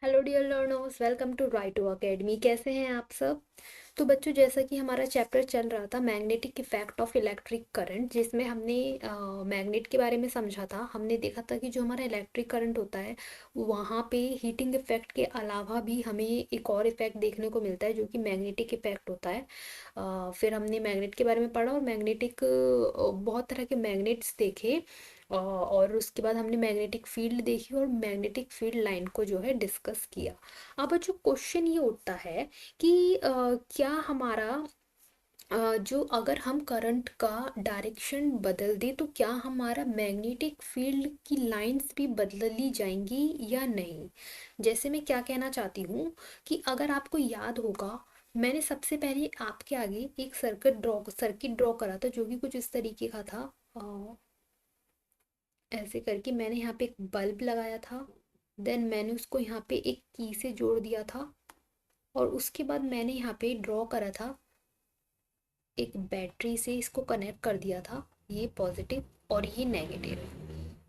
Hello dear learners, welcome to Raito academy. कैसे हैं आप सब? तो बच्चों, जैसा कि हमारा चैप्टर चल रहा था magnetic effect of electric current, जिसमें हमने मैग्नेट के बारे में समझा था। हमने देखा था कि जो हमारा इलेक्ट्रिक करंट होता है वहाँ पे हीटिंग इफेक्ट के अलावा भी हमें एक और इफेक्ट देखने को मिलता है जो कि मैग्नेटिक इफेक्ट होता है। फिर हमने मैग्नेट के बारे में पढ़ा और मैग्नेटिक बहुत तरह के मैग्नेट्स देखे। और उसके बाद हमने मैग्नेटिक फील्ड देखी और मैग्नेटिक फील्ड लाइन को जो है डिस्कस किया। अब जो क्वेश्चन ये उठता है कि क्या हमारा जो अगर हम करंट का डायरेक्शन बदल दें तो क्या हमारा मैग्नेटिक फील्ड की लाइंस भी बदली जाएंगी या नहीं। जैसे मैं क्या कहना चाहती हूँ कि अगर आपको याद होगा, मैंने सबसे पहले आपके आगे एक सर्किट ड्रॉ करा था जो कि कुछ इस तरीके का था। ऐसे करके मैंने यहाँ पे एक बल्ब लगाया था। देन मैंने उसको यहाँ पे एक की से जोड़ दिया था। और उसके बाद मैंने यहाँ पे ड्रॉ करा था, एक बैटरी से इसको कनेक्ट कर दिया था, ये पॉजिटिव और ये नेगेटिव।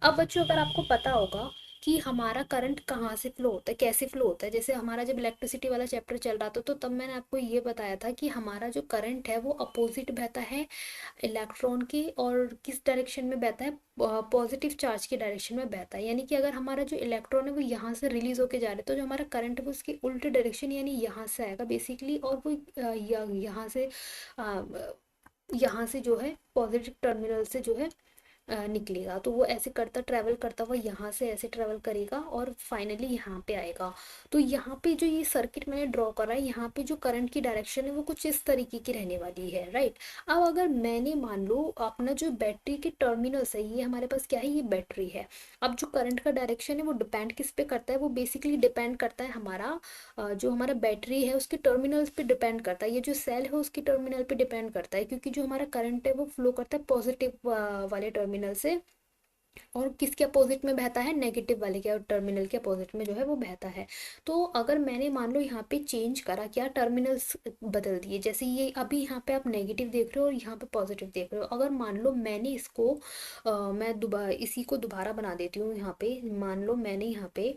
अब बच्चों, अगर आपको पता होगा कि हमारा करंट कहाँ से फ्लो होता है, कैसे फ्लो होता है, जैसे हमारा जब इलेक्ट्रिसिटी वाला चैप्टर चल रहा था तो तब मैंने आपको ये बताया था कि हमारा जो करंट है वो अपोजिट बहता है इलेक्ट्रॉन के, और किस डायरेक्शन में बहता है, पॉजिटिव चार्ज की डायरेक्शन में बहता है। यानी कि अगर हमारा जो इलेक्ट्रॉन है वो यहाँ से रिलीज होके जा रहा है तो जो हमारा करंट है वो उसकी उल्टे डायरेक्शन यानी यहाँ से आएगा बेसिकली, और वो यहाँ से जो है पॉजिटिव टर्मिनल से जो है निकलेगा। तो वो ऐसे करता ट्रैवल करता हुआ यहाँ से ऐसे ट्रैवल करेगा और फाइनली यहाँ पे आएगा। तो यहाँ पे जो ये सर्किट मैंने ड्रॉ करा है, यहाँ पे जो करंट की डायरेक्शन है वो कुछ इस तरीके की रहने वाली है, राइट। अब अगर मैंने मान लो अपना जो बैटरी के टर्मिनल्स है, ये हमारे पास क्या है, ये बैटरी है। अब जो करंट का डायरेक्शन है वो डिपेंड किस पे करता है, वो बेसिकली डिपेंड करता है हमारा जो हमारा बैटरी है उसके टर्मिनल्स पे डिपेंड करता है, ये जो सेल है उसके टर्मिनल पे डिपेंड करता है, क्योंकि जो हमारा करंट है वो फ्लो करता है पॉजिटिव वाले टर्मिनल से, और किसके अपोजिट में बहता है, नेगेटिव वाले के टर्मिनल के अपोजिट में जो है वो बहता है। तो अगर मैंने मान लो यहाँ पे चेंज करा, क्या टर्मिनल्स बदल दिए, जैसे ये अभी यहाँ पे आप नेगेटिव देख रहे हो और यहाँ पे पॉजिटिव देख रहे हो। अगर मान लो मैंने इसको मैं दोबारा इसी को दोबारा बना देती हूँ। यहाँ पे मान लो मैंने यहाँ पे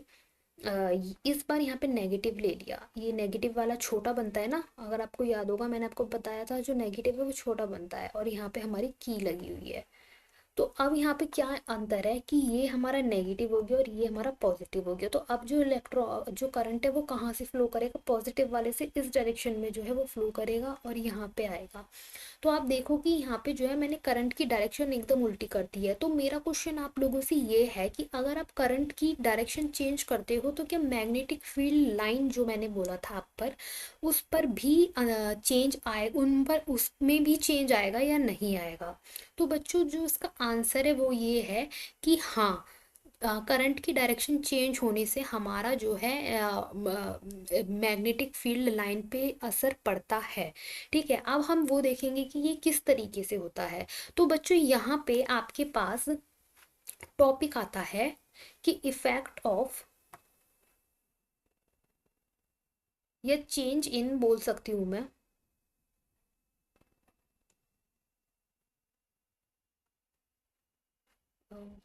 इस बार यहाँ पे नेगेटिव ले लिया, ये नेगेटिव वाला छोटा बनता है ना, अगर आपको याद होगा मैंने आपको बताया था जो नेगेटिव है वो छोटा बनता है, और यहाँ पे हमारी की लगी हुई है। तो अब यहाँ पे क्या अंतर है कि ये हमारा नेगेटिव हो गया और ये हमारा पॉजिटिव हो गया। तो अब जो करंट है वो कहाँ से फ्लो करेगा, पॉजिटिव वाले से इस डायरेक्शन में जो है वो फ्लो करेगा और यहाँ पे आएगा। तो आप देखो कि यहाँ पे जो है मैंने करंट की डायरेक्शन एकदम उल्टी कर दी है। तो मेरा क्वेश्चन आप लोगों से ये है कि अगर आप करंट की डायरेक्शन चेंज करते हो तो क्या मैग्नेटिक फील्ड लाइन जो मैंने बोला था आप पर, उस पर भी चेंज आए, उन पर उसमें भी चेंज आएगा या नहीं आएगा। तो बच्चों, जो इसका आंसर है वो ये है कि हाँ, करंट की डायरेक्शन चेंज होने से हमारा जो है मैग्नेटिक फील्ड लाइन पे असर पड़ता है। ठीक है, अब हम वो देखेंगे कि ये किस तरीके से होता है। तो बच्चों, यहाँ पे आपके पास टॉपिक आता है कि इफेक्ट ऑफ, या चेंज इन बोल सकती हूँ मैं,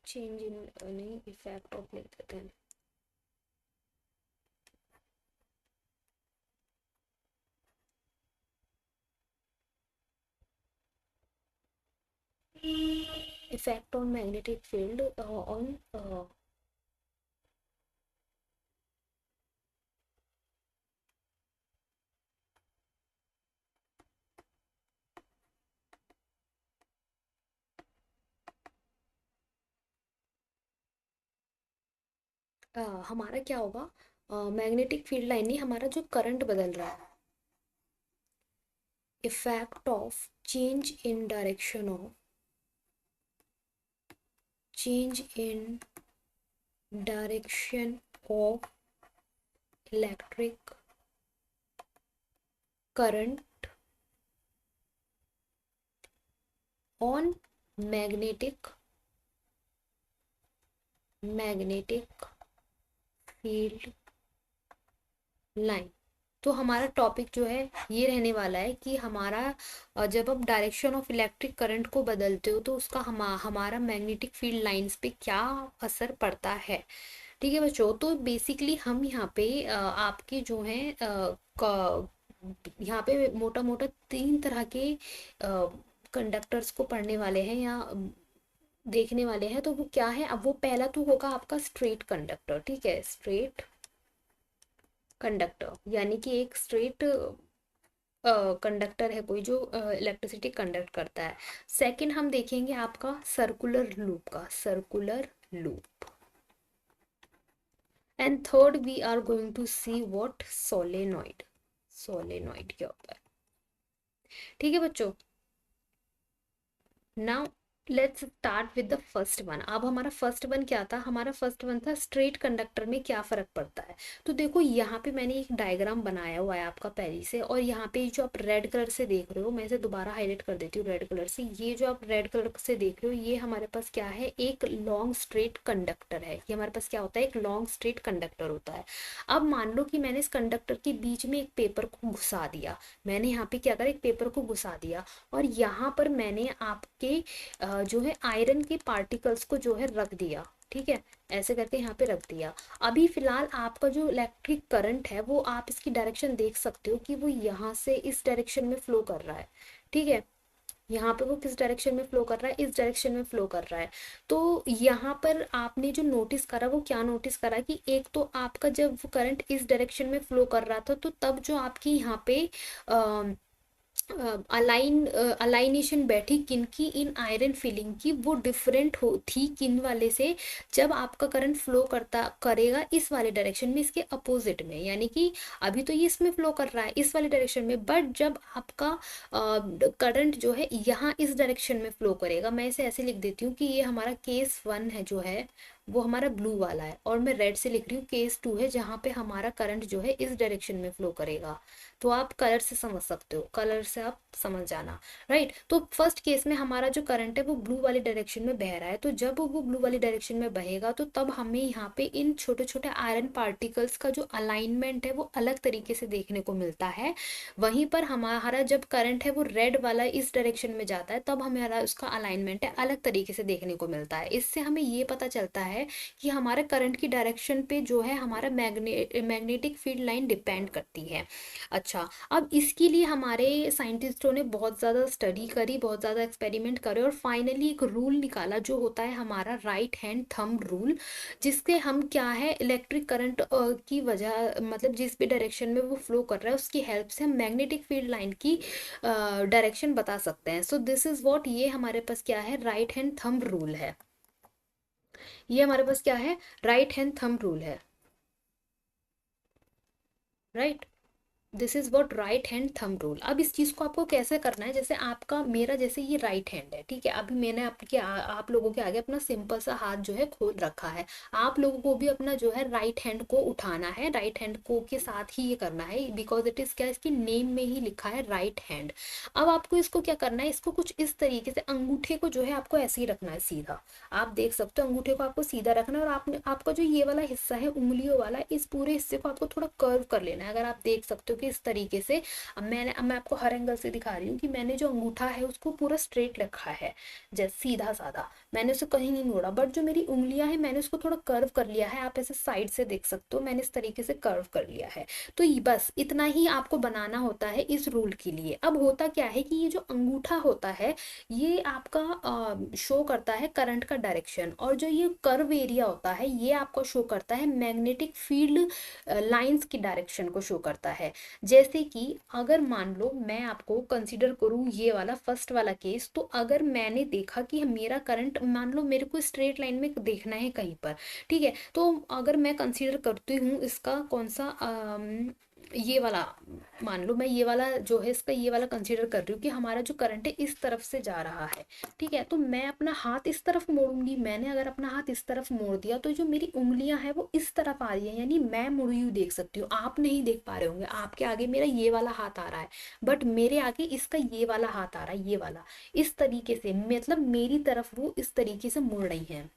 चेंज इन नहीं, इफेक्ट ऑफ लिख देते हैं। Effect on magnetic field on, हमारा क्या होगा, मैग्नेटिक फील्ड लाइन नहीं, हमारा जो करंट बदल रहा है, effect of change in direction of electric current on magnetic field line. तो हमारा टॉपिक जो है ये रहने वाला है कि हमारा जब आप डायरेक्शन ऑफ इलेक्ट्रिक करंट को बदलते हो तो उसका हमारा मैग्नेटिक फील्ड लाइंस पे क्या असर पड़ता है। ठीक है बच्चों, तो बेसिकली हम यहाँ पे आपके जो हैं यहाँ पे मोटा मोटा 3 तरह के कंडक्टर्स को पढ़ने वाले हैं या देखने वाले हैं। तो वो क्या है, अब वो पहला तो होगा आपका स्ट्रेट कंडक्टर। ठीक है, स्ट्रेट कंडक्टर यानी कि एक स्ट्रेट कंडक्टर है कोई जो इलेक्ट्रिसिटी कंडक्ट करता है। सेकंड हम देखेंगे आपका सर्कुलर लूप का, circular loop. And third we are going to see what, solenoid. Solenoid क्या होता है? ठीक है बच्चों, now let's start with the first one. अब हमारा फर्स्ट वन क्या था? हमारा फर्स्ट वन था स्ट्रेट कंडक्टर में क्या फर्क पड़ता है। तो देखो यहाँ पे मैंने एक डायग्राम बनाया हुआ है आपका पहले से, और यहाँ पे जो आप रेड कलर से देख रहे हो, मैं इसे दोबारा हाईलाइट कर देती हूँ रेड कलर से। ये जो आप रेड कलर से देख रहे हो, ये हमारे पास क्या है, एक लॉन्ग स्ट्रेट कंडक्टर है। ये हमारे पास क्या होता है, एक लॉन्ग स्ट्रेट कंडक्टर होता है। अब मान लो कि मैंने इस कंडक्टर के बीच में एक पेपर को घुसा दिया। मैंने यहाँ पे क्या करा, एक पेपर को घुसा दिया, और यहाँ पर मैंने आपके जो है आयरन के पार्टिकल्स को जो है रख दिया। ठीक है, ऐसे करके यहाँ पे रख दिया। अभी फिलहाल आपका जो इलेक्ट्रिक करंट है वो आप इसकी डायरेक्शन देख सकते हो कि वो यहाँ से इस डायरेक्शन में फ्लो कर रहा है। ठीक है, यहाँ पे वो किस डायरेक्शन में फ्लो कर रहा है, इस डायरेक्शन में फ्लो कर रहा है। तो यहाँ पर आपने जो नोटिस करा वो क्या नोटिस करा कि एक तो आपका जब वो करंट इस डायरेक्शन में फ्लो कर रहा था, तो तब जो आपकी यहाँ पे अलाइनेशन बैठी किन की, इन आयरन फिलिंग की, वो डिफरेंट हो थी किन वाले से, जब आपका करंट फ्लो करता करेगा इस वाले डायरेक्शन में, इसके अपोजिट में। यानी कि अभी तो ये इसमें फ्लो कर रहा है इस वाले डायरेक्शन में, बट जब आपका करंट जो है यहाँ इस डायरेक्शन में फ्लो करेगा, मैं इसे ऐसे लिख देती हूँ कि ये हमारा केस 1 है जो है वो हमारा ब्लू वाला है, और मैं रेड से लिख रही हूँ केस 2 है जहाँ पे हमारा करंट जो है इस डायरेक्शन में फ्लो करेगा। तो आप कलर से समझ सकते हो, कलर से आप समझ जाना। राइट, तो फर्स्ट केस में हमारा जो करंट है वो ब्लू वाली डायरेक्शन में बह रहा है, तो जब वो ब्लू वाली डायरेक्शन में बहेगा तो तब हमें यहाँ पे इन छोटे छोटे आयरन पार्टिकल्स का जो अलाइनमेंट है वो अलग तरीके से देखने को मिलता है। वहीं पर हमारा जब करंट है वो रेड वाला इस डायरेक्शन में जाता है, तब हमारा उसका अलाइनमेंट है अलग तरीके से देखने को मिलता है। इससे हमें ये पता चलता है कि हमारे करंट की डायरेक्शन पे जो है हमारा मैग्नेटिक फील्ड लाइन डिपेंड करती है। अच्छा, अब इसके लिए हमारे साइंटिस्टों ने बहुत ज़्यादा स्टडी करी, बहुत ज़्यादा एक्सपेरिमेंट करे, और फाइनली एक रूल निकाला जो होता है हमारा राइट हैंड थंब रूल, जिसके हम क्या है इलेक्ट्रिक करंट की वजह, मतलब जिस भी डायरेक्शन में वो फ्लो कर रहा है उसकी हेल्प से हम मैग्नेटिक फील्ड लाइन की डायरेक्शन बता सकते हैं। सो दिस इज़ व्हाट, ये हमारे पास क्या है, राइट हैंड थंब रूल है। ये हमारे पास क्या है, राइट हैंड थंब रूल है। Right, this is what right hand thumb rule. अब इस चीज को आपको कैसे करना है, जैसे आपका मेरा जैसे ये राइट हैंड है, ठीक है, अभी मैंने आप लोगों के आगे अपना सिंपल सा हाथ जो है खोल रखा है। आप लोगों को भी अपना जो है राइट हैंड को उठाना है, राइट हैंड को के साथ ही ये करना है, बिकॉज इट इज क्या, इसकी नेम में ही लिखा है राइट हैंड। अब आपको इसको क्या करना है, इसको कुछ इस तरीके से अंगूठे को जो है आपको ऐसे ही रखना है सीधा। आप देख सकते हो अंगूठे को आपको सीधा रखना है, और आपने आपका जो ये वाला हिस्सा है उंगलियों वाला, इस पूरे हिस्से को आपको थोड़ा कर्व कर लेना है। अगर आप देख सकते हो कि इस तरीके से, अब मैं आपको हर एंगल से दिखा रही हूँ कि मैंने जो अंगूठा है उसको पूरा स्ट्रेट रखा है, जैसे सीधा साधा, मैंने उसे कहीं नहीं मोड़ा, बट जो मेरी उंगलियां हैं मैंने उसको थोड़ा कर्व कर लिया है। आप ऐसे साइड से देख सकते हो, मैंने इस तरीके से कर्व कर लिया है। तो ये बस इतना ही आपको बनाना होता है इस रूल के लिए। अब होता क्या है कि ये जो अंगूठा होता है ये आपका शो करता है करंट का डायरेक्शन, और जो ये कर्व एरिया होता है ये आपको शो करता है मैग्नेटिक फील्ड लाइंस की डायरेक्शन को शो करता है। जैसे कि अगर मान लो मैं आपको कंसीडर करूँ ये वाला फर्स्ट वाला केस, तो अगर मैंने देखा कि मेरा करंट, मान लो मेरे को स्ट्रेट लाइन में देखना है कहीं पर, ठीक है, तो अगर मैं कंसीडर करती हूँ इसका कौन सा ये वाला, मान लो मैं ये वाला जो है इसका ये वाला कंसीडर कर रही हूँ कि हमारा जो करंट है इस तरफ से जा रहा है। ठीक है, तो मैं अपना हाथ इस तरफ मोड़ूंगी। मैंने अगर अपना हाथ इस तरफ मोड़ दिया तो जो मेरी उंगलियां हैं वो इस तरफ आ रही है, यानी मैं मुड़ी हुई देख सकती हूँ। आप नहीं देख पा रहे होंगे, आपके आगे मेरा ये वाला हाथ आ रहा है, बट मेरे आगे इसका ये वाला हाथ आ रहा है, ये वाला, इस तरीके से, मतलब मेरी तरफ वो इस तरीके से मुड़ रही है।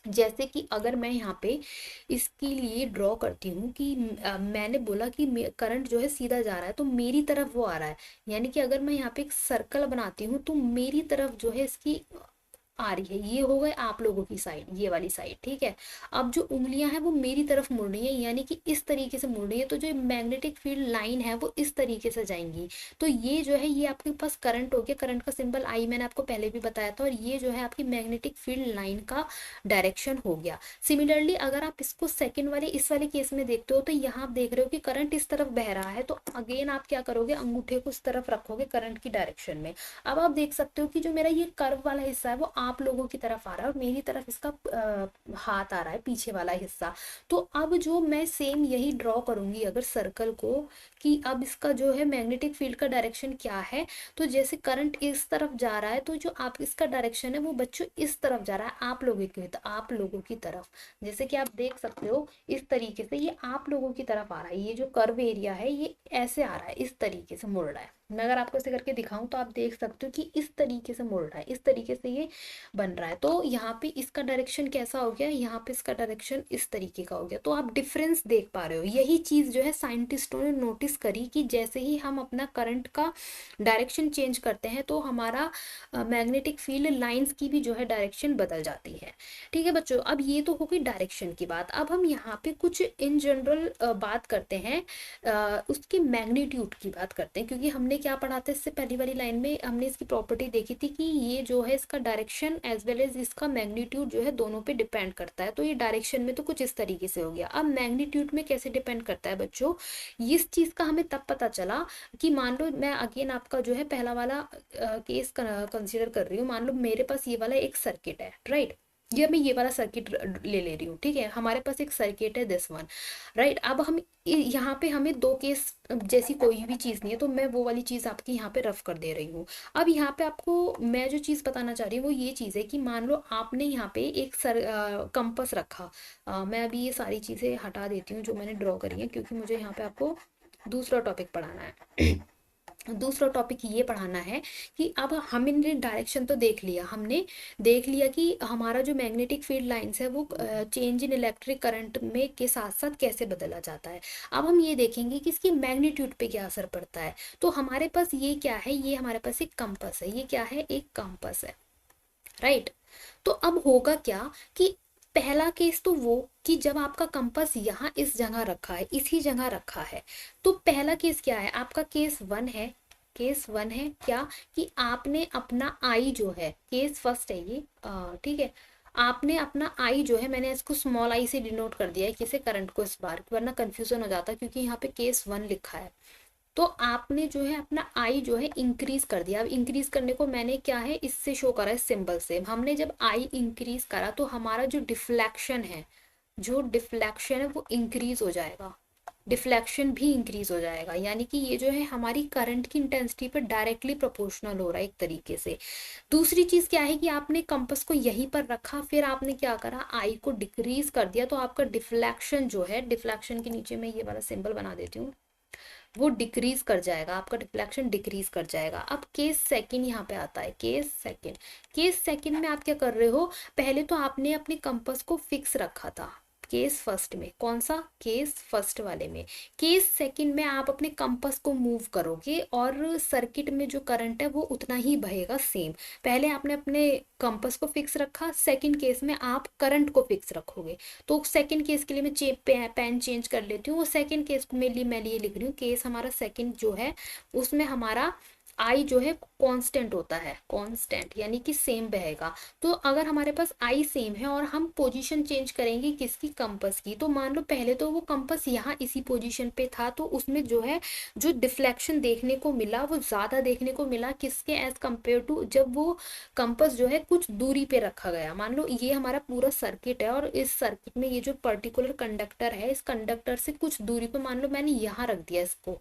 जैसे कि अगर मैं यहाँ पे इसके लिए ड्रॉ करती हूँ कि मैंने बोला कि करंट जो है सीधा जा रहा है, तो मेरी तरफ वो आ रहा है। यानी कि अगर मैं यहाँ पे एक सर्कल बनाती हूँ तो मेरी तरफ जो है इसकी आ रही है। ये हो गए आप लोगों की साइड, ये वाली साइड, ठीक है। अब जो उंगलियां हैं वो मेरी तरफ मुड़ रही है, यानी कि इस तरीके से मुड़ रही है, तो जो मैग्नेटिक फील्ड लाइन है वो इस तरीके से जाएंगी। तो ये जो है ये आपके पास करंट हो गया, करंट का सिंबल आई मैंने आपको पहले भी बताया था, और ये जो है आपकी मैग्नेटिक फील्ड लाइन का डायरेक्शन हो गया। सिमिलरली अगर आप इसको सेकेंड वाले इस वाले केस में देखते हो, तो यहाँ आप देख रहे हो कि करंट इस तरफ बह रहा है, तो अगेन आप क्या करोगे, अंगूठे को इस तरफ रखोगे करंट की डायरेक्शन में। अब आप देख सकते हो कि जो मेरा ये कर्व वाला हिस्सा है वो आप लोगों की तरफ आ रहा है, और मेरी तरफ इसका हाथ आ रहा है, पीछे वाला हिस्सा। तो अब जो मैं सेम यही ड्रॉ करूंगी अगर सर्कल को, कि अब इसका जो है मैग्नेटिक फील्ड का डायरेक्शन क्या है। तो जैसे करंट इस तरफ जा रहा है, तो जो आप इसका डायरेक्शन है वो बच्चों इस तरफ जा रहा है, आप लोगों की तरफ। जैसे कि आप देख सकते हो इस तरीके से ये आप लोगों की तरफ आ रहा है, ये जो कर्व एरिया है ये ऐसे आ रहा है, इस तरीके से मुड़ रहा है। मैं अगर आपको ऐसे करके दिखाऊं तो आप देख सकते हो कि इस तरीके से मुड़ रहा है, इस तरीके से ये बन रहा है। तो यहाँ पे इसका डायरेक्शन कैसा हो गया, यहाँ पे इसका डायरेक्शन इस तरीके का हो गया। तो आप डिफरेंस देख पा रहे हो, यही चीज जो है साइंटिस्टों ने नोटिस करी कि जैसे ही हम अपना करंट का डायरेक्शन चेंज करते हैं तो हमारा मैग्नेटिक फील्ड लाइंस की भी जो है डायरेक्शन बदल जाती है। ठीक है बच्चों, अब ये तो हो गई डायरेक्शन की बात। अब हम यहाँ पे कुछ इन जनरल बात करते हैं, उसकी मैग्नीट्यूड की बात करते हैं, क्योंकि हमने क्या पढ़ा था इससे पहली वाली लाइन में, हमने इसकी प्रॉपर्टी देखी थी कि ये जो है इसका डायरेक्शन एज वेल एज इसका मैग्नीट्यूड जो है दोनों पे डिपेंड करता है। तो ये डायरेक्शन में तो कुछ इस तरीके से हो गया। अब मैग्नीट्यूड में कैसे डिपेंड करता है बच्चों, इस चीज का हमें तब पता चला कि मान लो मैं अगेन आपका जो है पहला वाला केस कंसीडर कर रही हूँ। मान लो मेरे पास ये वाला एक सर्किट है, राइट, ये मैं ये वाला सर्किट ले रही हूँ, ठीक है, हमारे पास एक सर्किट है दिस वन, राइट। अब हम यहाँ पे हमें दो केस जैसी कोई भी चीज़ नहीं है, तो मैं वो वाली चीज़ आपकी यहाँ पे रफ कर दे रही हूँ। अब यहाँ पे आपको मैं जो चीज़ बताना चाह रही हूँ वो ये चीज़ है कि मान लो आपने यहाँ पे एक कंपस रखा। मैं अभी ये सारी चीज़ें हटा देती हूँ जो मैंने ड्रॉ करी है, क्योंकि मुझे यहाँ पे आपको दूसरा टॉपिक पढ़ाना है। दूसरा टॉपिक ये पढ़ाना है कि अब हमने डायरेक्शन तो देख लिया, हमने देख लिया कि हमारा जो मैग्नेटिक फील्ड लाइंस है वो चेंज इन इलेक्ट्रिक करंट में के साथ साथ कैसे बदला जाता है। अब हम ये देखेंगे कि इसकी मैग्नीट्यूड पे क्या असर पड़ता है। तो हमारे पास ये क्या है, ये हमारे पास एक कंपास है, ये क्या है, एक कंपास है, राइट। तो अब होगा क्या कि पहला केस तो वो कि जब आपका कंपास यहाँ इस जगह रखा है, इसी जगह रखा है, तो पहला केस क्या है आपका, केस वन है। केस वन है क्या, कि आपने अपना आई जो है, केस फर्स्ट है ये, ठीक है, आपने अपना आई जो है, मैंने इसको स्मॉल आई से डिनोट कर दिया है किसे, करंट को, इस बार वरना कंफ्यूजन हो जाता क्योंकि यहाँ पे केस वन लिखा है। तो आपने जो है अपना आई जो है इंक्रीज कर दिया। अब इंक्रीज करने को मैंने क्या है इससे शो करा है, सिंबल से। हमने जब आई इंक्रीज करा तो हमारा जो डिफ्लेक्शन है, जो डिफ्लेक्शन है वो इंक्रीज हो जाएगा, डिफ्लेक्शन भी इंक्रीज हो जाएगा, यानी कि ये जो है हमारी करंट की इंटेंसिटी पर डायरेक्टली प्रोपोर्शनल हो रहा है एक तरीके से। दूसरी चीज क्या है कि आपने कंपास को यहीं पर रखा, फिर आपने क्या करा, आई को डिक्रीज कर दिया, तो आपका डिफ्लेक्शन जो है, डिफ्लेक्शन के नीचे मैं ये वाला सिंबल बना देती हूँ, वो डिक्रीज कर जाएगा, आपका डिफ्लेक्शन डिक्रीज कर जाएगा। अब केस सेकंड यहाँ पे आता है, केस सेकंड। केस सेकंड में आप क्या कर रहे हो, पहले तो आपने अपने कंपास को फिक्स रखा था केस फर्स्ट में, कौन सा, केस फर्स्ट वाले में। केस सेकंड में आप अपने कंपास को मूव करोगे और सर्किट में जो करंट है वो उतना ही बहेगा सेम। पहले आपने अपने कंपास को फिक्स रखा, सेकंड केस में आप करंट को फिक्स रखोगे। तो सेकंड केस के लिए मैं पेन चेंज कर लेती हूँ। वो सेकंड केस को मेरे लिए मैं ये लिख रही हूँ, केस हमारा सेकंड जो है उसमें हमारा आई जो है कांस्टेंट होता है, कांस्टेंट यानी कि सेम बहेगा। तो अगर हमारे पास आई सेम है और हम पोजीशन चेंज करेंगे किसकी, कंपास की, तो मान लो पहले तो वो कंपास यहाँ इसी पोजीशन पे था, तो उसमें जो है जो डिफ्लेक्शन देखने को मिला वो ज़्यादा देखने को मिला किसके, एज कम्पेयर टू जब वो कंपास जो है कुछ दूरी पे रखा गया। मान लो ये हमारा पूरा सर्किट है और इस सर्किट में ये जो पर्टिकुलर कंडक्टर है, इस कंडक्टर से कुछ दूरी पे मान लो मैंने यहाँ रख दिया इसको,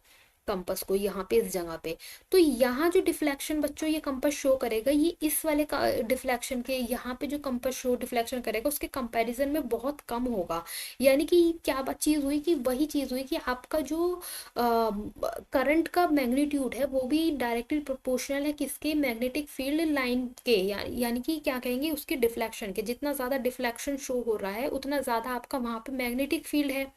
कंपास को यहाँ पे इस जगह पे। तो यहाँ जो डिफ्लेक्शन बच्चों ये कंपास शो करेगा, ये इस वाले का डिफ्लेक्शन के, यहाँ पे जो कंपास शो डिफ्लेक्शन करेगा उसके कंपैरिजन में बहुत कम होगा। यानी कि क्या बात चीज़ हुई, कि वही चीज़ हुई कि आपका जो करंट का मैग्नीट्यूड है वो भी डायरेक्टली प्रोपोर्शनल है किसके, मैग्नेटिक फील्ड लाइन के, यानी कि क्या कहेंगे उसके डिफ्लेक्शन के। जितना ज़्यादा डिफ्लेक्शन शो हो रहा है उतना ज़्यादा आपका वहाँ पे मैग्नेटिक फील्ड है,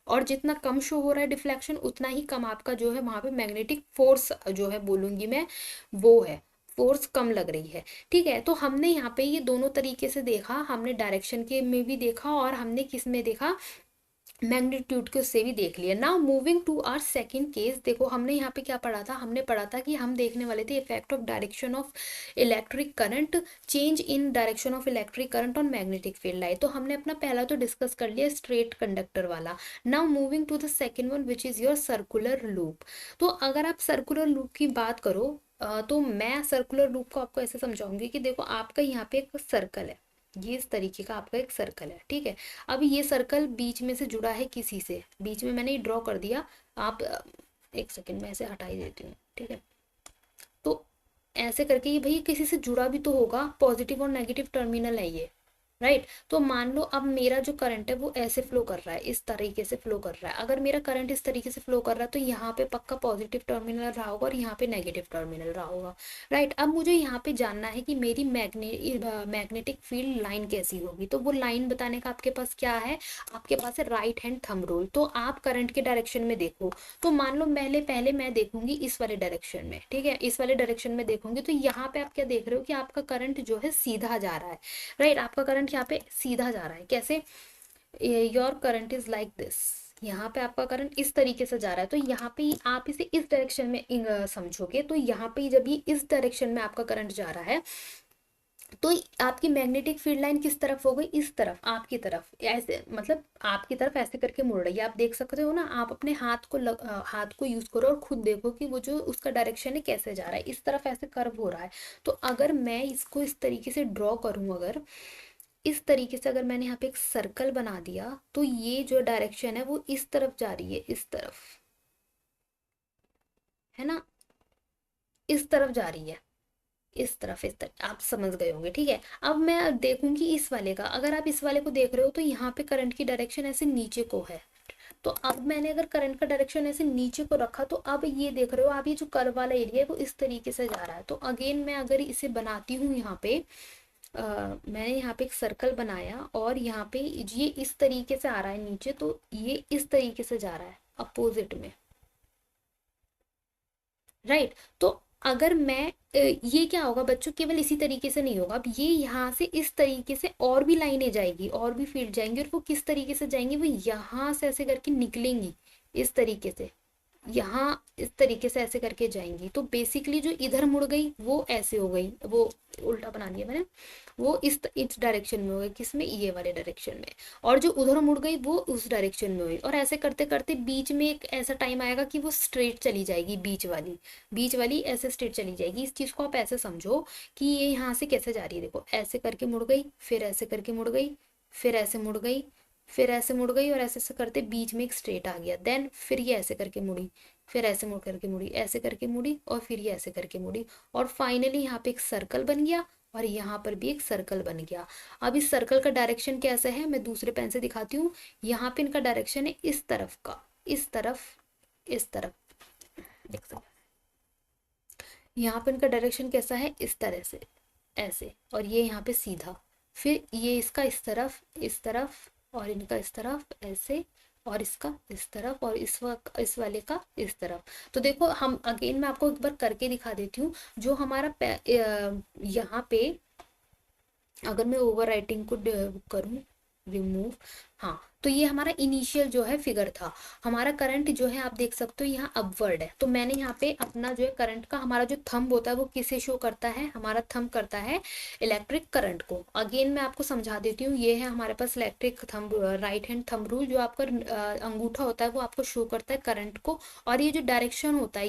और जितना कम शो हो रहा है डिफ्लेक्शन उतना ही कम आपका जो है वहां पे मैग्नेटिक फोर्स जो है बोलूंगी मैं वो है, फोर्स कम लग रही है। ठीक है, तो हमने यहाँ पे ये दोनों तरीके से देखा, हमने डायरेक्शन के में भी देखा और हमने किस में देखा, मैग्नीट्यूड के उससे भी देख लिया। Now moving to our second case, देखो हमने यहाँ पे क्या पढ़ा था, हमने पढ़ा था कि हम देखने वाले थे effect of direction of electric current, change in direction of electric current on magnetic field line. तो हमने अपना पहला तो डिस्कस कर लिया स्ट्रेट कंडक्टर वाला। Now moving to the second one which is your circular loop. तो अगर आप सर्कुलर लूप की बात करो तो मैं सर्कुलर लूप को आपको ऐसे समझाऊंगी कि देखो आपका यहाँ पे एक सर्कल है, ये इस तरीके का आपका एक सर्कल है। ठीक है, अब ये सर्कल बीच में से जुड़ा है किसी से, बीच में मैंने ये ड्रॉ कर दिया। आप एक सेकंड में ऐसे हटा ही देती हूँ। ठीक है, तो ऐसे करके ये भाई किसी से जुड़ा भी तो होगा, पॉजिटिव और नेगेटिव टर्मिनल है ये, राइट। तो मान लो अब मेरा जो करंट है वो ऐसे फ्लो कर रहा है, इस तरीके से फ्लो कर रहा है। अगर मेरा करंट इस तरीके से फ्लो कर रहा है तो यहाँ पे पक्का पॉजिटिव टर्मिनल रहा होगा और यहाँ पे नेगेटिव टर्मिनल रहा होगा, राइट। अब मुझे यहाँ पे जानना है कि मेरी मैग्नेटिक फील्ड लाइन कैसी होगी। तो वो लाइन बताने का आपके पास क्या है, आपके पास है राइट हैंड थंब रूल। तो आप करंट के डायरेक्शन में देखो, तो मान लो पहले मैं देखूंगी इस वाले डायरेक्शन में। ठीक है, इस वाले डायरेक्शन में देखूंगी तो यहाँ पे आप क्या देख रहे हो कि आपका करंट जो है सीधा जा रहा है, राइट। आपका करंट यहाँ पे सीधा जा रहा है, कैसे, your current is like this. यहाँ पे आपका करंट इस तरीके से जा रहा है, तो यहाँ पे आप इसे इस डायरेक्शन में समझोगे। तो यहाँ पे जब ये इस डायरेक्शन में आपका करंट जा रहा है तो आपकी मैग्नेटिक फील्ड लाइन किस तरफ हो गई, इस तरफ, आपकी तरफ, ऐसे मतलब आपकी तरफ ऐसे करके मुड़ रही है। आप देख सकते हो ना, आप अपने हाथ को यूज करो और खुद देखो कि वो जो उसका डायरेक्शन है कैसे जा रहा है, इस तरफ ऐसे कर्व हो रहा है। तो अगर मैं इसको इस तरीके से ड्रॉ करूं, अगर इस तरीके से अगर मैंने यहाँ पे एक सर्कल बना दिया तो ये जो डायरेक्शन है वो इस तरफ जा रही है, इस तरफ, है ना, इस तरफ जा रही है, इस तरफ आप समझ गए होंगे। ठीक है, अब मैं देखूंगी इस वाले का, अगर आप इस वाले को देख रहे हो तो यहाँ पे करंट की डायरेक्शन ऐसे नीचे को है। तो अब मैंने अगर करंट का डायरेक्शन ऐसे नीचे को रखा तो अब ये देख रहे हो आप, ये जो कर्व वाला एरिया है वो इस तरीके से जा रहा है। तो अगेन मैं अगर इसे बनाती हूँ यहाँ पे, मैंने यहाँ पे एक सर्कल बनाया और यहाँ पे ये इस तरीके से आ रहा है नीचे, तो ये इस तरीके से जा रहा है अपोजिट में, राइट। तो अगर मैं ये क्या होगा बच्चों, केवल इसी तरीके से नहीं होगा, अब ये यहाँ से इस तरीके से और भी लाइनें जाएगी और भी फील्ड जाएंगी, और वो किस तरीके से जाएंगी, वो यहाँ से ऐसे करके निकलेंगी इस तरीके से, यहाँ इस तरीके से ऐसे करके जाएंगी। तो बेसिकली जो इधर मुड़ गई वो ऐसे हो गई, वो उल्टा बना दिया मैंने, वो इस डायरेक्शन में हो गई, किसमें, ये वाले डायरेक्शन में। और जो उधर मुड़ गई वो उस डायरेक्शन में हुई, और ऐसे करते करते बीच में एक ऐसा टाइम आएगा कि वो स्ट्रेट चली जाएगी, बीच वाली ऐसे स्ट्रेट चली जाएगी। इस चीज को आप ऐसे समझो कि ये यहाँ से कैसे जा रही है, देखो ऐसे करके मुड़ गई, फिर ऐसे करके मुड़ गई, फिर ऐसे मुड़ गई, फिर ऐसे मुड़ गई, और ऐसे ऐसे करते बीच में एक स्ट्रेट आ गया। देन फिर ये ऐसे करके मुड़ी, फिर ऐसे मुड़ करके मुड़ी, ऐसे करके मुड़ी, और फिर ये ऐसे करके मुड़ी, और फाइनली यहाँ पे एक सर्कल बन गया और यहाँ पर भी एक सर्कल बन गया। अब इस सर्कल का डायरेक्शन कैसे है मैं दूसरे पेन से दिखाती हूँ। यहाँ पे इनका डायरेक्शन है इस तरफ का, इस तरफ, इस तरफ, एक सेकंड, यहाँ पे इनका डायरेक्शन कैसा है, इस तरह से, ऐसे, और ये यहाँ पे सीधा, फिर ये इसका इस तरफ, और इनका इस तरफ ऐसे, और इसका इस तरफ, और इस वाले का इस तरफ। तो देखो हम अगेन मैं आपको एक बार करके दिखा देती हूँ। जो हमारा यहाँ पे अगर मैं ओवर राइटिंग को करूँ, रिमूव, हाँ, तो ये हमारा इनिशियल जो है फिगर था। हमारा करंट जो है आप देख सकते हो यहाँ अपवर्ड है, तो मैंने यहाँ पे अपना जो है करंट का, हमारा जो थंब होता है वो किसे शो करता है, हमारा थंब करता है इलेक्ट्रिक करंट को। अगेन मैं आपको समझा देती हूँ, ये है हमारे पास electric thumb, right hand thumb rule. जो आपका अंगूठा होता है वो आपको शो करता है करंट को, और ये जो डायरेक्शन होता है,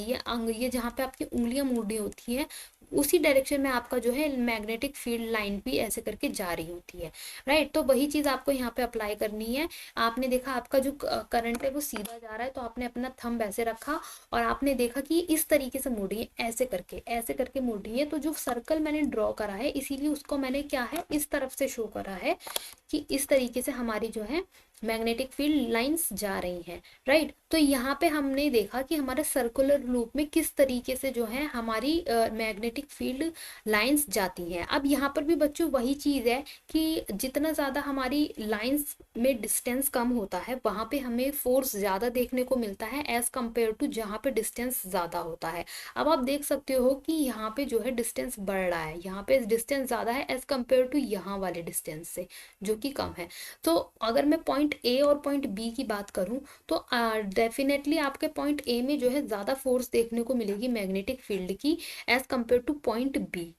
ये जहाँ पे आपकी उंगलियां मुड़ी होती हैं उसी डायरेक्शन में आपका जो है मैग्नेटिक फील्ड लाइन भी ऐसे करके जा रही होती है, राइट। तो वही चीज आपको यहाँ पे अप्लाई करनी है। आपने देखा आपका जो करंट है वो सीधा जा रहा है, तो आपने अपना थंब ऐसे रखा और आपने देखा कि इस तरीके से मुड़ रही है, ऐसे करके मुड़ रही है। तो जो सर्कल मैंने ड्रॉ करा है इसीलिए उसको मैंने क्या है इस तरफ से शो करा है कि इस तरीके से हमारी जो है मैग्नेटिक फील्ड लाइंस जा रही हैं, राइट। तो यहाँ पे हमने देखा कि हमारे सर्कुलर लूप में किस तरीके से जो है हमारी मैग्नेटिक फील्ड लाइंस जाती हैं। अब यहाँ पर भी बच्चों वही चीज़ है कि जितना ज़्यादा हमारी लाइंस में डिस्टेंस कम होता है वहाँ पे हमें फोर्स ज़्यादा देखने को मिलता है एज कम्पेयर टू जहाँ पे डिस्टेंस ज़्यादा होता है। अब आप देख सकते हो कि यहाँ पे जो है डिस्टेंस बढ़ रहा है, यहाँ पे डिस्टेंस ज़्यादा है एज कम्पेयर टू यहाँ वाले डिस्टेंस से जो कि कम है। तो अगर मैं पॉइंट ए और पॉइंट बी की बात करूं तो डेफिनेटली आपके पॉइंट ए में जो है ज़्यादा फोर्स देखने को मिलेगी मैग्नेटिक फील्ड की as compare to point B.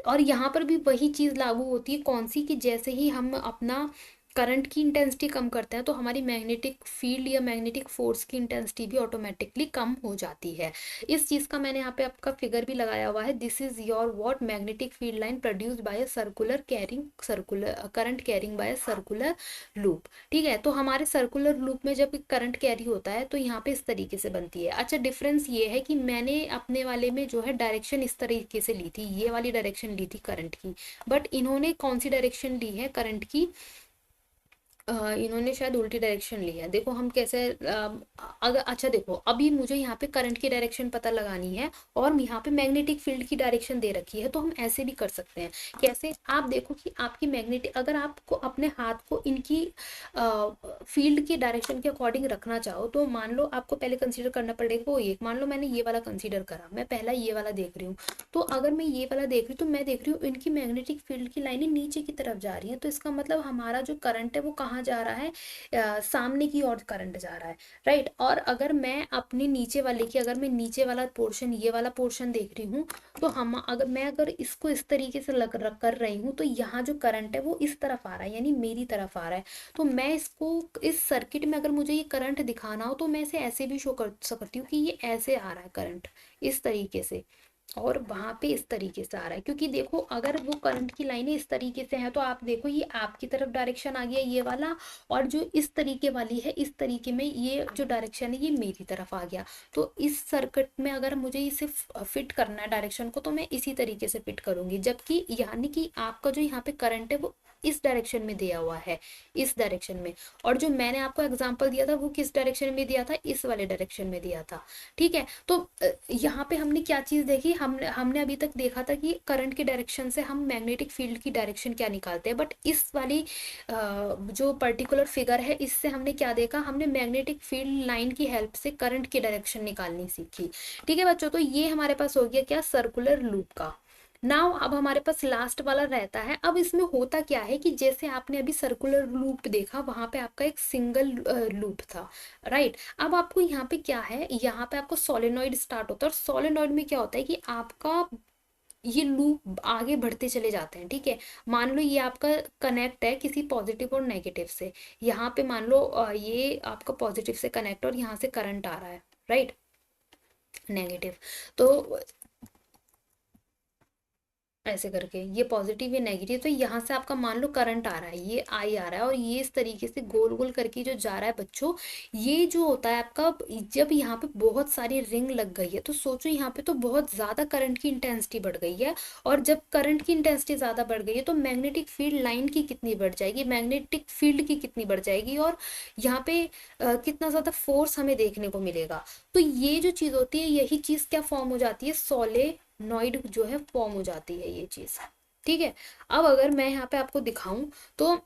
और यहाँ पर भी वही चीज़ लागू होती है कौन सी, कि जैसे ही हम अपना करंट की इंटेंसिटी कम करते हैं तो हमारी मैग्नेटिक फील्ड या मैग्नेटिक फोर्स की इंटेंसिटी भी ऑटोमेटिकली कम हो जाती है। इस चीज़ का मैंने यहाँ पे आपका फिगर भी लगाया हुआ है। This is your what magnetic field line produced by circular carrying circular current carrying by circular loop. ठीक है, तो हमारे सर्कुलर लूप में जब करंट कैरी होता है तो यहाँ पे इस तरीके से बनती है। अच्छा, डिफरेंस ये है कि मैंने अपने वाले में जो है डायरेक्शन इस तरीके से ली थी, ये वाली डायरेक्शन ली थी करंट की, बट इन्होंने कौन सी डायरेक्शन ली है करंट की, इन्होंने शायद उल्टी डायरेक्शन ली है। देखो हम कैसे अगर अच्छा देखो अभी मुझे यहाँ पे करंट की डायरेक्शन पता लगानी है और यहाँ पे मैग्नेटिक फील्ड की डायरेक्शन दे रखी है, तो हम ऐसे भी कर सकते हैं। कैसे, आप देखो कि आपकी मैग्नेटिक, अगर आपको अपने हाथ को इनकी फील्ड की डायरेक्शन के अकॉर्डिंग रखना चाहो तो मान लो आपको पहले कंसीडर करना पड़ेगा वो एक, मान लो मैंने ये वाला कंसीडर करा, मैं पहला ये वाला देख रही हूँ। तो अगर मैं ये वाला देख रही हूँ तो मैं देख रही हूँ इनकी मैग्नेटिक फील्ड की लाइनें नीचे की तरफ जा रही हैं, तो इसका मतलब हमारा जो करंट है वो कहाँ जा रहा है, सामने की ओर करंट जा रहा है, राइट। और अगर मैं अपने नीचे वाले की, अगर मैं नीचे वाला पोर्शन, ये वाला पोर्शन देख रही हूँ, तो हम अगर इसको इस तरीके से कर रही हूँ तो यहाँ जो करंट है वो इस तरफ आ रहा है, यानी मेरी तरफ आ रहा है। तो मैं इसको इस सर्किट में अगर मुझे ये करंट दिखाना हो तो मैं इसे ऐसे भी शो कर सकती हूँ कि ये ऐसे आ रहा है करंट, इस तरीके से, और वहां पे इस तरीके से आ रहा है। क्योंकि देखो अगर वो करंट की लाइनें इस तरीके से हैं तो आप देखो ये आपकी तरफ डायरेक्शन आ गया ये वाला, और जो इस तरीके वाली है इस तरीके में ये जो डायरेक्शन है ये मेरी तरफ आ गया। तो इस सर्किट में अगर मुझे इसे फिट करना है डायरेक्शन को तो मैं इसी तरीके से फिट करूंगी, जबकि यानी कि आपका जो यहाँ पे करंट है वो इस डायरेक्शन में दिया हुआ है, इस डायरेक्शन में। और जो मैंने आपको एग्जांपल दिया था वो किस डायरेक्शन में दिया था, इस वाले डायरेक्शन में दिया था। ठीक है, तो यहाँ पे हमने क्या चीज देखी, हमने अभी तक देखा था कि करंट की डायरेक्शन से हम मैग्नेटिक फील्ड की डायरेक्शन क्या निकालते हैं, बट इस वाली जो पर्टिकुलर फिगर है इससे हमने क्या देखा, हमने मैग्नेटिक फील्ड लाइन की हेल्प से करंट की डायरेक्शन निकालनी सीखी। ठीक है बच्चों, तो ये हमारे पास हो गया क्या, सर्कुलर लूप का। नाउ अब हमारे पास लास्ट वाला रहता है। अब इसमें होता क्या है कि जैसे आपने अभी सर्कुलर लूप देखा वहां पे आपका एक सिंगल लूप था, राइट। अब आपको यहाँ पे क्या है, यहाँ पे आपको सोलेनॉइड स्टार्ट होता है, और सोलेनॉइड में क्या होता है कि आपका ये लूप आगे बढ़ते चले जाते हैं। ठीक है, मान लो ये आपका कनेक्ट है किसी पॉजिटिव और नेगेटिव से, यहाँ पे मान लो ये आपका पॉजिटिव से कनेक्ट और यहाँ से करंट आ रहा है, राइट, नेगेटिव। तो ऐसे करके ये पॉजिटिव या नेगेटिव, तो यहाँ से आपका मान लो करंट आ रहा है, ये आई आ रहा है, और ये इस तरीके से गोल गोल करके जो जा रहा है बच्चों, ये जो होता है आपका, जब यहाँ पे बहुत सारी रिंग लग गई है तो सोचो यहाँ पे तो बहुत ज्यादा करंट की इंटेंसिटी बढ़ गई है। और जब करंट की इंटेंसिटी ज्यादा बढ़ गई है तो मैग्नेटिक फील्ड लाइन की कितनी बढ़ जाएगी, मैग्नेटिक फील्ड की कितनी बढ़ जाएगी, और यहाँ पे कितना ज्यादा फोर्स हमें देखने को मिलेगा। तो ये जो चीज होती है यही चीज क्या फॉर्म हो जाती है, सोलेनॉइड जो है फॉर्म हो जाती है ये चीज। ठीक है, अब अगर मैं यहाँ पे आपको दिखाऊं तो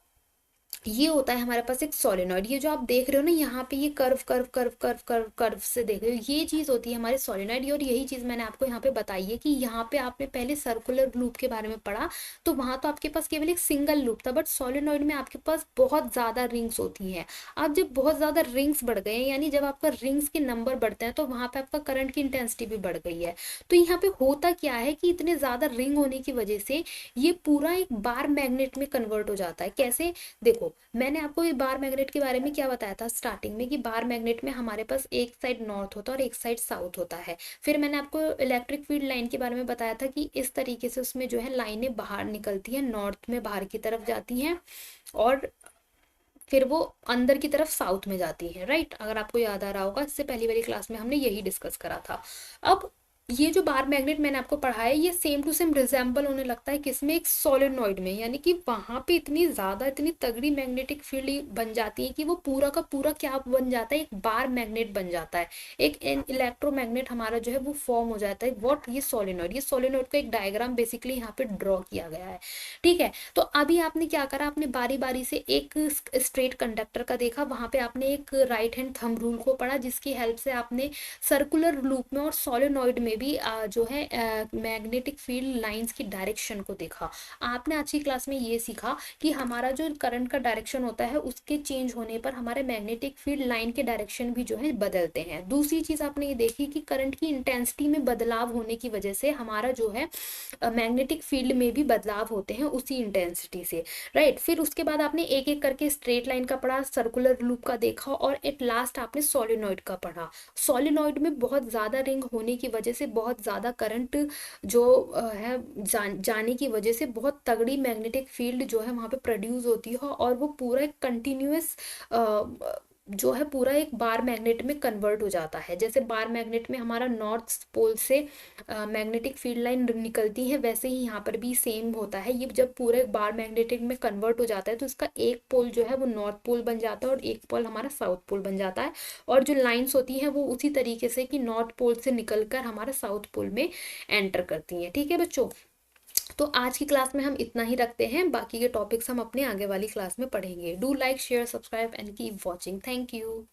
ये होता है हमारे पास एक सोलेनॉइड, ये जो आप देख रहे हो ना यहाँ पे ये curve curve curve curve curve curve से देख रहे हो, ये चीज होती है हमारे सोलेनॉइड। और यही चीज मैंने आपको यहाँ पे बताई है कि यहाँ पे आपने पहले सर्कुलर लूप के बारे में पढ़ा तो वहां तो आपके पास केवल एक सिंगल लूप था, बट सोलेनॉइड में आपके पास बहुत ज्यादा रिंग्स होती हैं। अब जब बहुत ज्यादा रिंग्स बढ़ गए हैं, यानी जब आपका रिंग्स के नंबर बढ़ते हैं तो वहां पे आपका करंट की इंटेंसिटी भी बढ़ गई है। तो यहाँ पे होता क्या है कि इतने ज्यादा रिंग होने की वजह से ये पूरा एक बार मैग्नेट में कन्वर्ट हो जाता है। कैसे, देखो मैंने आपको ये बार मैग्नेट के बारे में क्या बताया था स्टार्टिंग में, कि बार मैग्नेट में हमारे पास एक साइड नॉर्थ होता है और एक साइड साउथ होता है। फिर मैंने आपको इलेक्ट्रिक फील्ड लाइन के बारे में बताया था कि इस तरीके से उसमें जो है लाइनें बाहर निकलती हैं, नॉर्थ में बाहर की तरफ जाती हैं और फिर वो अंदर की तरफ साउथ में जाती है, राइट। अगर आपको याद आ रहा होगा इससे पहली वाली क्लास में हमने यही डिस्कस करा था। अब ये जो बार मैग्नेट मैंने आपको पढ़ाया है, ये सेम टू सेम रिजेंबल होने लगता है किसमें, एक सोलेनॉइड में, यानी कि वहां पे इतनी ज्यादा, इतनी तगड़ी मैग्नेटिक फील्ड बन जाती है कि वो पूरा का पूरा क्या बन जाता है, एक बार मैग्नेट बन जाता है, एक इलेक्ट्रोमैग्नेट हमारा जो है वो फॉर्म हो जाता है। व्हाट, ये सोलेनॉइड, ये सोलेनॉइड का एक डायग्राम बेसिकली यहाँ पे ड्रॉ किया गया है। ठीक है, तो अभी आपने क्या करा, आपने बारी बारी से एक स्ट्रेट कंडक्टर का देखा, वहां पे आपने एक राइट हैंड थंब रूल को पढ़ा, जिसकी हेल्प से आपने सर्कुलर लूप में और सोलेनॉइड में भी जो है मैग्नेटिक फील्ड लाइंस की डायरेक्शन को देखा। आपने आज की क्लास में ये सीखा कि हमारा जो करंट का डायरेक्शन होता है उसके चेंज होने पर हमारे मैग्नेटिक फील्ड लाइन के डायरेक्शन भी जो है बदलते हैं। दूसरी चीज आपने ये देखी कि करंट की इंटेंसिटी में बदलाव होने की वजह से हमारा जो है मैग्नेटिक फील्ड में भी बदलाव होते हैं उसी इंटेंसिटी से। राइट, फिर उसके बाद आपने एक एक करके स्ट्रेट लाइन का पढ़ा, सर्कुलर लूप का देखा, और एट लास्ट आपने सोलिनॉइड का पढ़ा। सोलिनॉइड में बहुत ज़्यादा रिंग होने की वजह से बहुत ज़्यादा करंट जो है जाने की वजह से बहुत तगड़ी मैग्नेटिक फील्ड जो है वहाँ पे प्रोड्यूस होती है, और वो पूरा एक कंटिन्यूस जो है पूरा एक बार मैग्नेट में कन्वर्ट हो जाता है। जैसे बार मैग्नेट में हमारा नॉर्थ पोल से मैग्नेटिक फील्ड लाइन निकलती है, वैसे ही यहाँ पर भी सेम होता है। ये जब पूरे बार मैग्नेटिक में कन्वर्ट हो जाता है तो इसका एक पोल जो है वो नॉर्थ पोल बन जाता है और एक पोल हमारा साउथ पोल बन जाता है, और जो लाइंस होती हैं वो उसी तरीके से कि नॉर्थ पोल से निकलकर हमारे साउथ पोल में एंटर करती हैं। ठीक है बच्चों, तो आज की क्लास में हम इतना ही रखते हैं, बाकी के टॉपिक्स हम अपने आगे वाली क्लास में पढ़ेंगे। Do like, share, subscribe and keep watching. Thank you.